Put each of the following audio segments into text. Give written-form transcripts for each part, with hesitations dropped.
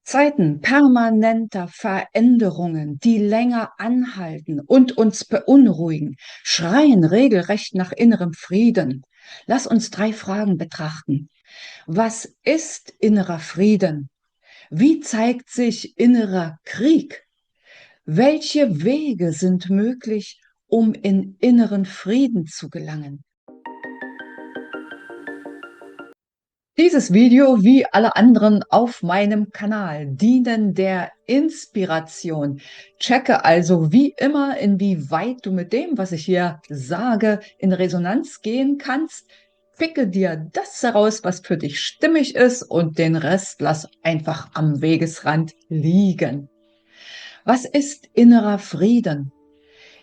Zeiten permanenter Veränderungen, die länger anhalten und uns beunruhigen, schreien regelrecht nach innerem Frieden. Lass uns 3 Fragen betrachten. Was ist innerer Frieden? Wie zeigt sich innerer Krieg? Welche Wege sind möglich, um in inneren Frieden zu gelangen? Dieses Video, wie alle anderen auf meinem Kanal, dienen der Inspiration. Checke also wie immer, inwieweit du mit dem, was ich hier sage, in Resonanz gehen kannst. Picke dir das heraus, was für dich stimmig ist, und den Rest lass einfach am Wegesrand liegen. Was ist innerer Frieden?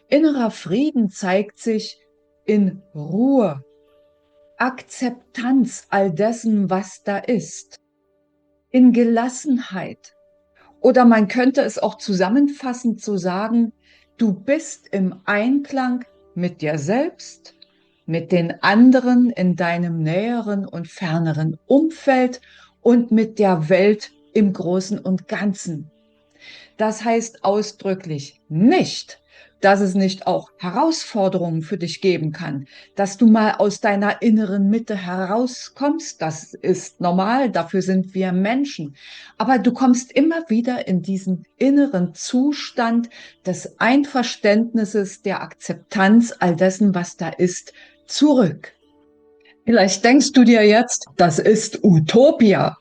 Innerer Frieden zeigt sich in Ruhe, Akzeptanz all dessen, was da ist, in Gelassenheit. Oder man könnte es auch zusammenfassend so sagen, du bist im Einklang mit dir selbst, mit den anderen in deinem näheren und ferneren Umfeld und mit der Welt im Großen und Ganzen. Das heißt ausdrücklich nicht, dass es nicht auch Herausforderungen für dich geben kann, dass du mal aus deiner inneren Mitte herauskommst. Das ist normal, dafür sind wir Menschen. Aber du kommst immer wieder in diesen inneren Zustand des Einverständnisses, der Akzeptanz all dessen, was da ist, zurück. Vielleicht denkst du dir jetzt, das ist Utopia.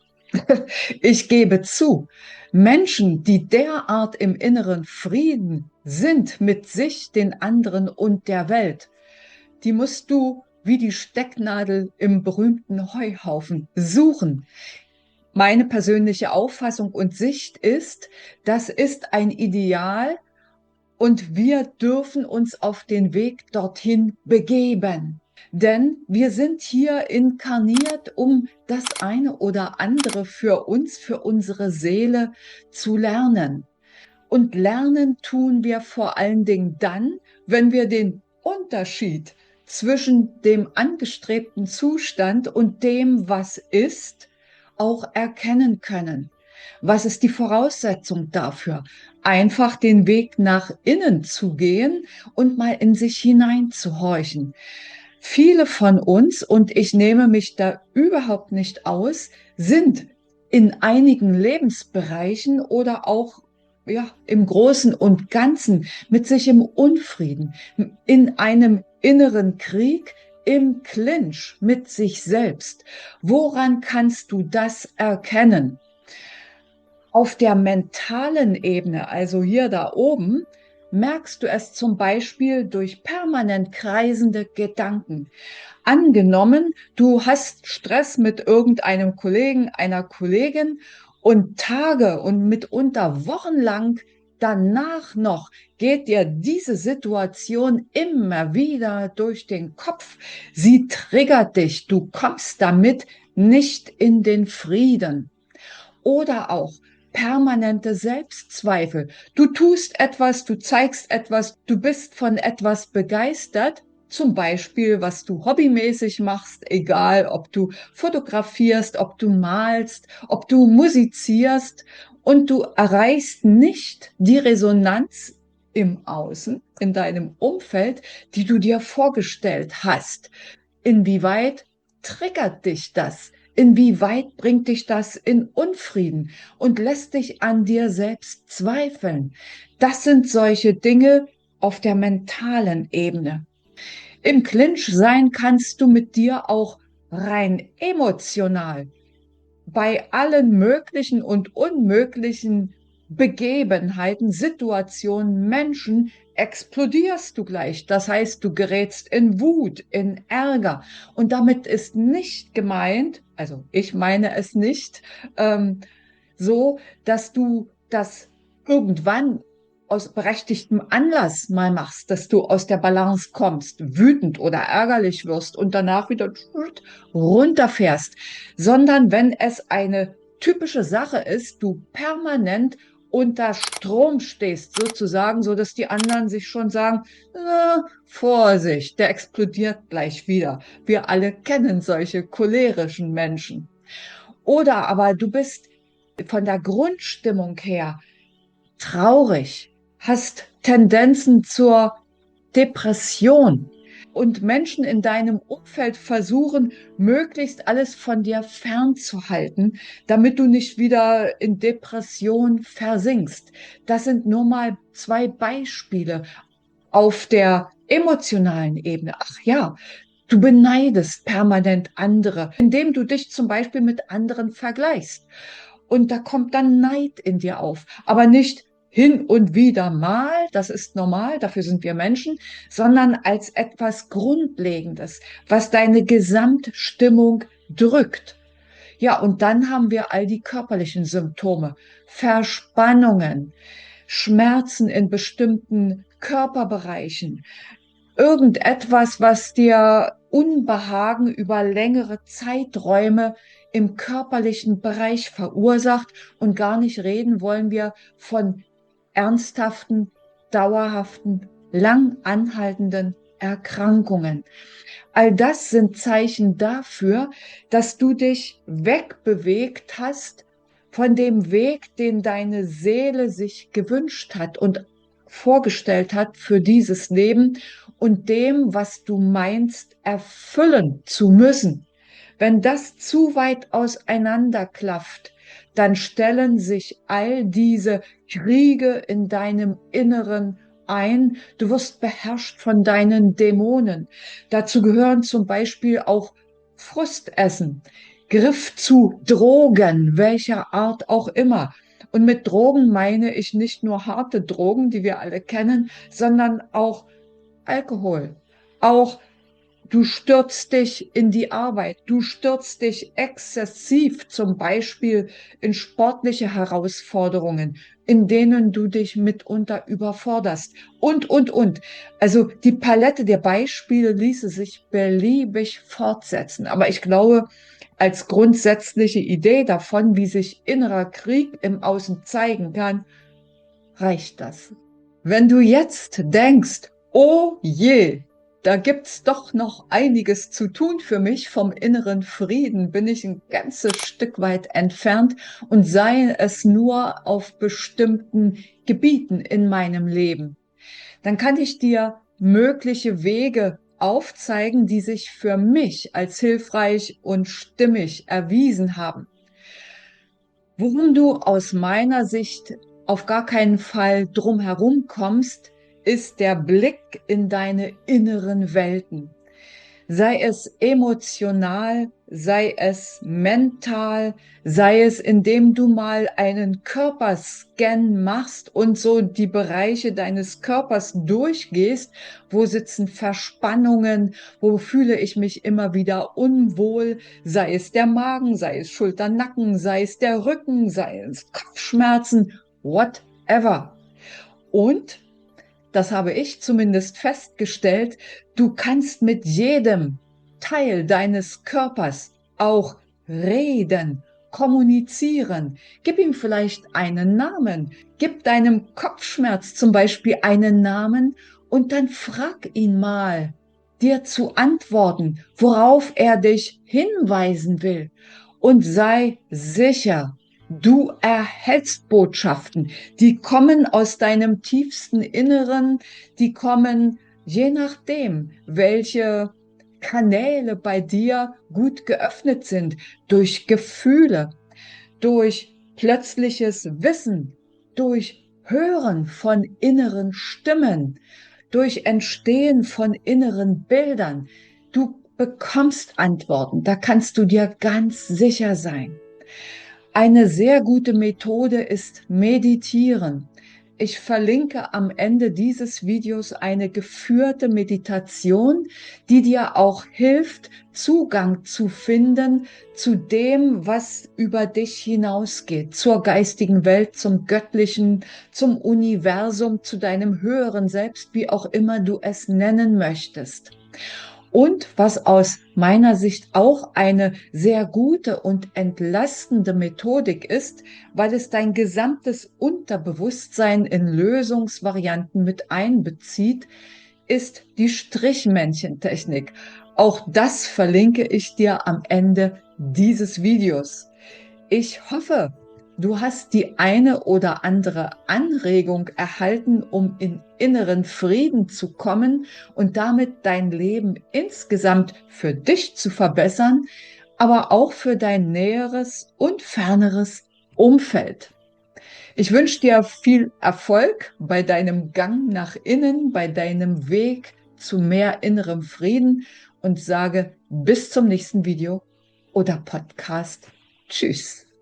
Ich gebe zu, Menschen, die derart im inneren Frieden sind mit sich, den anderen und der Welt, die musst du wie die Stecknadel im berühmten Heuhaufen suchen. Meine persönliche Auffassung und Sicht ist, das ist ein Ideal und wir dürfen uns auf den Weg dorthin begeben. Denn wir sind hier inkarniert, um das eine oder andere für uns, für unsere Seele zu lernen. Und lernen tun wir vor allen Dingen dann, wenn wir den Unterschied zwischen dem angestrebten Zustand und dem, was ist, auch erkennen können. Was ist die Voraussetzung dafür? Einfach den Weg nach innen zu gehen und mal in sich hineinzuhorchen. Viele von uns, und ich nehme mich da überhaupt nicht aus, sind in einigen Lebensbereichen oder auch im Großen und Ganzen mit sich im Unfrieden, in einem inneren Krieg, im Clinch mit sich selbst. Woran kannst du das erkennen? Auf der mentalen Ebene, also hier da oben, merkst du es zum Beispiel durch permanent kreisende Gedanken. Angenommen, du hast Stress mit irgendeinem Kollegen, einer Kollegin und Tage und mitunter wochenlang danach noch geht dir diese Situation immer wieder durch den Kopf. Sie triggert dich, du kommst damit nicht in den Frieden. Oder auch permanente Selbstzweifel. Du tust etwas, du zeigst etwas, du bist von etwas begeistert, zum Beispiel, was du hobbymäßig machst, egal ob du fotografierst, ob du malst, ob du musizierst, und du erreichst nicht die Resonanz im Außen, in deinem Umfeld, die du dir vorgestellt hast. Inwieweit triggert dich das? Inwieweit bringt dich das in Unfrieden und lässt dich an dir selbst zweifeln? Das sind solche Dinge auf der mentalen Ebene. Im Clinch sein kannst du mit dir auch rein emotional bei allen möglichen und unmöglichen Begebenheiten, Situationen, Menschen explodierst du gleich. Das heißt, du gerätst in Wut, in Ärger. Und damit ist nicht gemeint, also ich meine es nicht, so, dass du das irgendwann aus berechtigtem Anlass mal machst, dass du aus der Balance kommst, wütend oder ärgerlich wirst und danach wieder runterfährst, sondern wenn es eine typische Sache ist, du permanent unter Strom stehst, sozusagen, so dass die anderen sich schon sagen, Vorsicht, der explodiert gleich wieder. Wir alle kennen solche cholerischen Menschen. Oder aber du bist von der Grundstimmung her traurig, hast Tendenzen zur Depression und Menschen in deinem Umfeld versuchen, möglichst alles von dir fernzuhalten, damit du nicht wieder in Depression versinkst. Das sind nur mal zwei Beispiele auf der emotionalen Ebene. Ach ja, du beneidest permanent andere, indem du dich zum Beispiel mit anderen vergleichst. Und da kommt dann Neid in dir auf. Aber nicht hin und wieder mal, das ist normal, dafür sind wir Menschen, sondern als etwas Grundlegendes, was deine Gesamtstimmung drückt. Ja, und dann haben wir all die körperlichen Symptome, Verspannungen, Schmerzen in bestimmten Körperbereichen, irgendetwas, was dir Unbehagen über längere Zeiträume im körperlichen Bereich verursacht. Und gar nicht reden wollen wir von ernsthaften, dauerhaften, lang anhaltenden Erkrankungen. All das sind Zeichen dafür, dass du dich wegbewegt hast von dem Weg, den deine Seele sich gewünscht hat und vorgestellt hat für dieses Leben und dem, was du meinst, erfüllen zu müssen. Wenn das zu weit auseinanderklafft, dann stellen sich all diese Kriege in deinem Inneren ein. Du wirst beherrscht von deinen Dämonen. Dazu gehören zum Beispiel auch Frustessen, Griff zu Drogen, welcher Art auch immer. Und mit Drogen meine ich nicht nur harte Drogen, die wir alle kennen, sondern auch Alkohol, auch du stürzt dich in die Arbeit, du stürzt dich exzessiv zum Beispiel in sportliche Herausforderungen, in denen du dich mitunter überforderst und. Also die Palette der Beispiele ließe sich beliebig fortsetzen. Aber ich glaube, als grundsätzliche Idee davon, wie sich innerer Krieg im Außen zeigen kann, reicht das. Wenn du jetzt denkst, oh je, da gibt's doch noch einiges zu tun für mich, vom inneren Frieden bin ich ein ganzes Stück weit entfernt und sei es nur auf bestimmten Gebieten in meinem Leben, dann kann ich dir mögliche Wege aufzeigen, die sich für mich als hilfreich und stimmig erwiesen haben. Worum du aus meiner Sicht auf gar keinen Fall drum herum kommst, ist der Blick in deine inneren Welten. Sei es emotional, sei es mental, sei es indem du mal einen Körperscan machst und so die Bereiche deines Körpers durchgehst. Wo sitzen Verspannungen? Wo fühle ich mich immer wieder unwohl? Sei es der Magen, sei es Schulter, Nacken, sei es der Rücken, sei es Kopfschmerzen, whatever. Und das habe ich zumindest festgestellt, du kannst mit jedem Teil deines Körpers auch reden, kommunizieren. Gib ihm vielleicht einen Namen. Gib deinem Kopfschmerz zum Beispiel einen Namen und dann frag ihn mal, dir zu antworten, worauf er dich hinweisen will. Und sei sicher, du erhältst Botschaften, die kommen aus deinem tiefsten Inneren, die kommen je nachdem, welche Kanäle bei dir gut geöffnet sind, durch Gefühle, durch plötzliches Wissen, durch Hören von inneren Stimmen, durch Entstehen von inneren Bildern. Du bekommst Antworten, da kannst du dir ganz sicher sein. Eine sehr gute Methode ist Meditieren. Ich verlinke am Ende dieses Videos eine geführte Meditation, die dir auch hilft, Zugang zu finden zu dem, was über dich hinausgeht, zur geistigen Welt, zum Göttlichen, zum Universum, zu deinem höheren Selbst, wie auch immer du es nennen möchtest. Und was aus meiner Sicht auch eine sehr gute und entlastende Methodik ist, weil es dein gesamtes Unterbewusstsein in Lösungsvarianten mit einbezieht, ist die Strichmännchentechnik. Auch das verlinke ich dir am Ende dieses Videos. Ich hoffe, du hast die eine oder andere Anregung erhalten, um in inneren Frieden zu kommen und damit dein Leben insgesamt für dich zu verbessern, aber auch für dein näheres und ferneres Umfeld. Ich wünsche dir viel Erfolg bei deinem Gang nach innen, bei deinem Weg zu mehr innerem Frieden und sage bis zum nächsten Video oder Podcast. Tschüss.